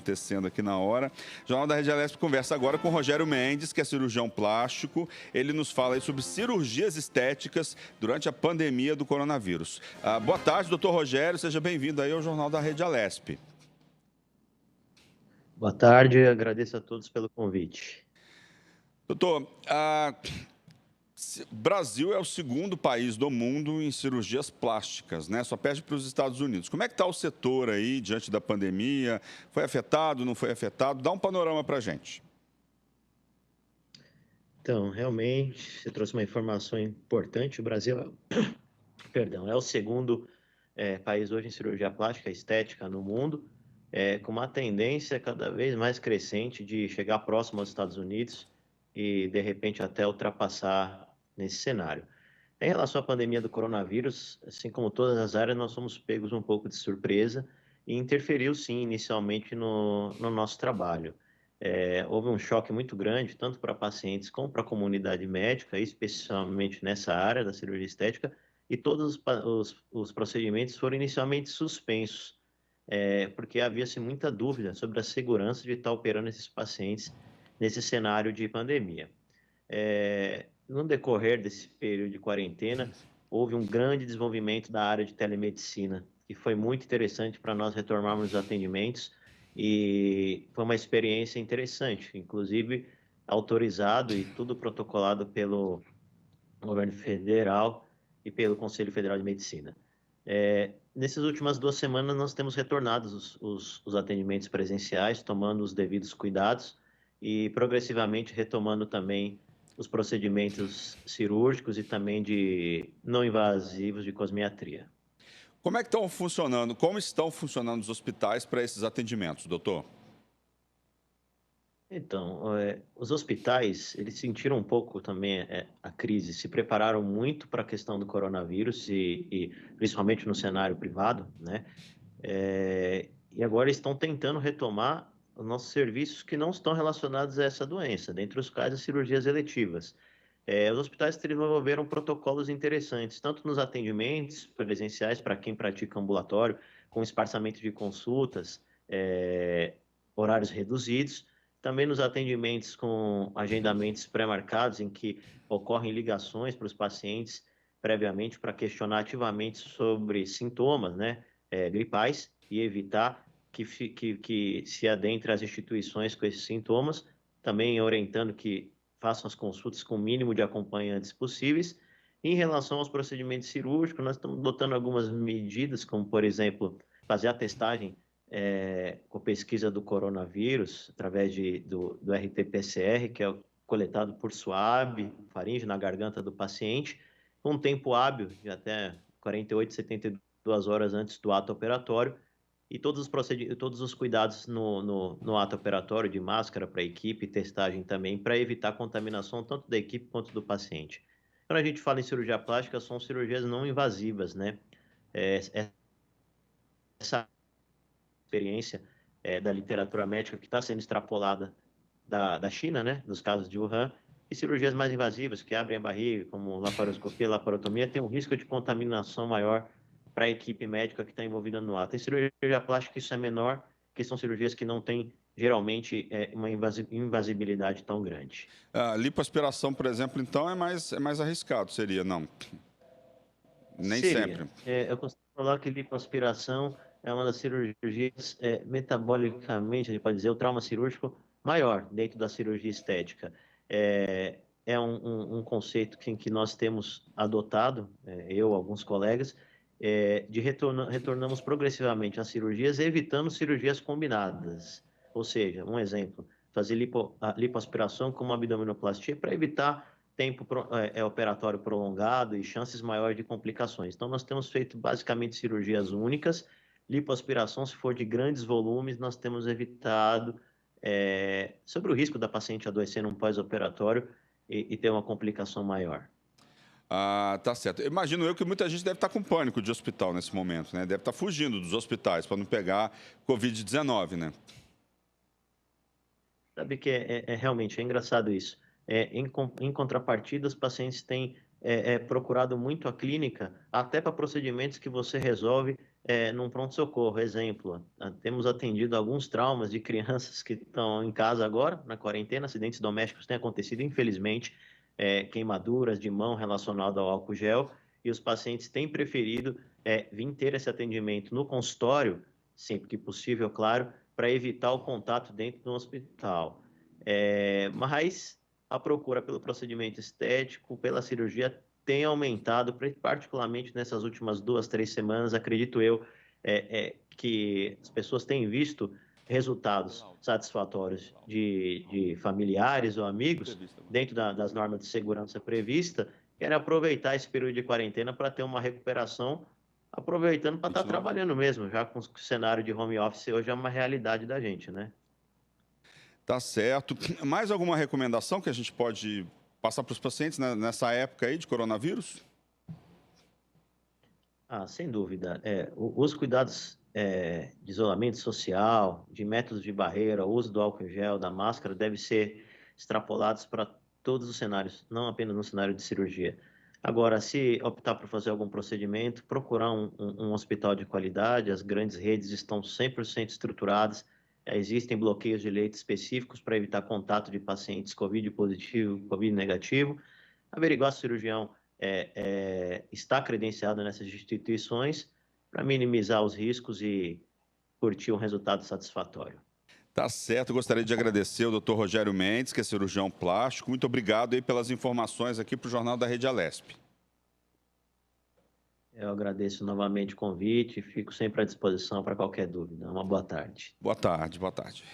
Acontecendo aqui na hora. O Jornal da Rede Alesp conversa agora com o Rogério Mendes, que é cirurgião plástico. Ele nos fala aí sobre cirurgias estéticas durante a pandemia do coronavírus. Boa tarde, doutor Rogério. Seja bem-vindo aí ao Jornal da Rede Alesp. Boa tarde, agradeço a todos pelo convite. Doutor, Brasil é o segundo país do mundo em cirurgias plásticas, né? Só perde para os Estados Unidos. Como é que está o setor aí diante da pandemia? Foi afetado, não foi afetado? Dá um panorama para a gente. Então, realmente, você trouxe uma informação importante. O Brasil, é o segundo país hoje em cirurgia plástica estética no mundo, com uma tendência cada vez mais crescente de chegar próximo aos Estados Unidos e, de repente, até ultrapassar nesse cenário. Em relação à pandemia do coronavírus, assim como todas as áreas, nós somos pegos um pouco de surpresa e interferiu, sim, inicialmente no nosso trabalho. Houve um choque muito grande, tanto para pacientes como para a comunidade médica, especialmente nessa área da cirurgia estética, e todos os procedimentos foram inicialmente suspensos, porque havia-se muita dúvida sobre a segurança de estar operando esses pacientes nesse cenário de pandemia. No decorrer desse período de quarentena, houve um grande desenvolvimento da área de telemedicina, que foi muito interessante para nós retomarmos os atendimentos e foi uma experiência interessante, inclusive autorizado e tudo protocolado pelo governo federal e pelo Conselho Federal de Medicina. Nessas últimas 2 semanas, nós temos retornado os atendimentos presenciais, tomando os devidos cuidados e progressivamente retomando também os procedimentos cirúrgicos e também de não invasivos de cosmetria. Como é que estão funcionando? Como estão funcionando os hospitais para esses atendimentos, doutor? Então, os hospitais, eles sentiram um pouco também a crise, se prepararam muito para a questão do coronavírus e principalmente no cenário privado, né? E agora estão tentando retomar os nossos serviços que não estão relacionados a essa doença, dentre os quais as cirurgias eletivas. Os hospitais desenvolveram protocolos interessantes, tanto nos atendimentos presenciais para quem pratica ambulatório, com espaçamento de consultas, horários reduzidos, também nos atendimentos com agendamentos pré-marcados, em que ocorrem ligações para os pacientes previamente para questionar ativamente sobre sintomas, né, gripais e evitar que se adentre às instituições com esses sintomas, também orientando que façam as consultas com o mínimo de acompanhantes possíveis. Em relação aos procedimentos cirúrgicos, nós estamos adotando algumas medidas, como, por exemplo, fazer a testagem com pesquisa do coronavírus, através do RT-PCR, que é coletado por suave, faringe, na garganta do paciente, com um tempo hábil de até 48, 72 horas antes do ato operatório, e todos os cuidados no ato operatório, de máscara para a equipe, testagem também, para evitar a contaminação tanto da equipe quanto do paciente. Quando a gente fala em cirurgia plástica, são cirurgias não invasivas, né? Essa experiência da literatura médica que está sendo extrapolada da China, né? Dos casos de Wuhan, e cirurgias mais invasivas, que abrem a barriga, como laparoscopia, laparotomia, tem um risco de contaminação maior para a equipe médica que está envolvida no ato. Em cirurgia plástica, isso é menor, que são cirurgias que não têm, geralmente, uma invasibilidade tão grande. A lipoaspiração, por exemplo, então, é mais arriscado, seria, não? Nem Seria. sempre. Eu costumo falar que lipoaspiração é uma das cirurgias metabolicamente, a gente pode dizer, o trauma cirúrgico maior dentro da cirurgia estética. É um conceito que nós temos adotado, eu, alguns colegas, retornamos progressivamente às cirurgias, evitando cirurgias combinadas. Ou seja, um exemplo, fazer a lipoaspiração com uma abdominoplastia para evitar tempo operatório prolongado e chances maiores de complicações. Então, nós temos feito basicamente cirurgias únicas. Lipoaspiração, se for de grandes volumes, nós temos evitado sobre o risco da paciente adoecer num pós-operatório e ter uma complicação maior. Tá certo. Imagino eu que muita gente deve estar com pânico de hospital nesse momento, né? Deve estar fugindo dos hospitais para não pegar Covid-19, né? Sabe que realmente engraçado isso. Em contrapartida, os pacientes têm procurado muito a clínica, até para procedimentos que você resolve num pronto-socorro. Exemplo, temos atendido alguns traumas de crianças que estão em casa agora, na quarentena, acidentes domésticos têm acontecido, infelizmente, queimaduras de mão relacionadas ao álcool gel, e os pacientes têm preferido vir ter esse atendimento no consultório, sempre que possível, claro, para evitar o contato dentro do hospital. Mas a procura pelo procedimento estético, pela cirurgia, tem aumentado, particularmente nessas últimas 2, 3 semanas, acredito eu, que as pessoas têm visto resultados satisfatórios de familiares ou amigos dentro das normas de segurança prevista, querem aproveitar esse período de quarentena para ter uma recuperação, aproveitando para estar trabalhando mesmo, já com o cenário de home office hoje é uma realidade da gente, né? Tá certo. Mais alguma recomendação que a gente pode passar para os pacientes, né, nessa época aí de coronavírus? Sem dúvida. Os cuidados de isolamento social, de métodos de barreira, o uso do álcool em gel, da máscara, devem ser extrapolados para todos os cenários, não apenas no cenário de cirurgia. Agora, se optar por fazer algum procedimento, procurar um hospital de qualidade, as grandes redes estão 100% estruturadas, existem bloqueios de leite específicos para evitar contato de pacientes COVID positivo, COVID negativo, averiguar se o cirurgião está credenciado nessas instituições para minimizar os riscos e curtir um resultado satisfatório. Tá certo, eu gostaria de agradecer ao Dr. Rogério Mendes, que é cirurgião plástico. Muito obrigado aí pelas informações aqui para o Jornal da Rede Alesp. Eu agradeço novamente o convite e fico sempre à disposição para qualquer dúvida. Uma boa tarde. Boa tarde, boa tarde.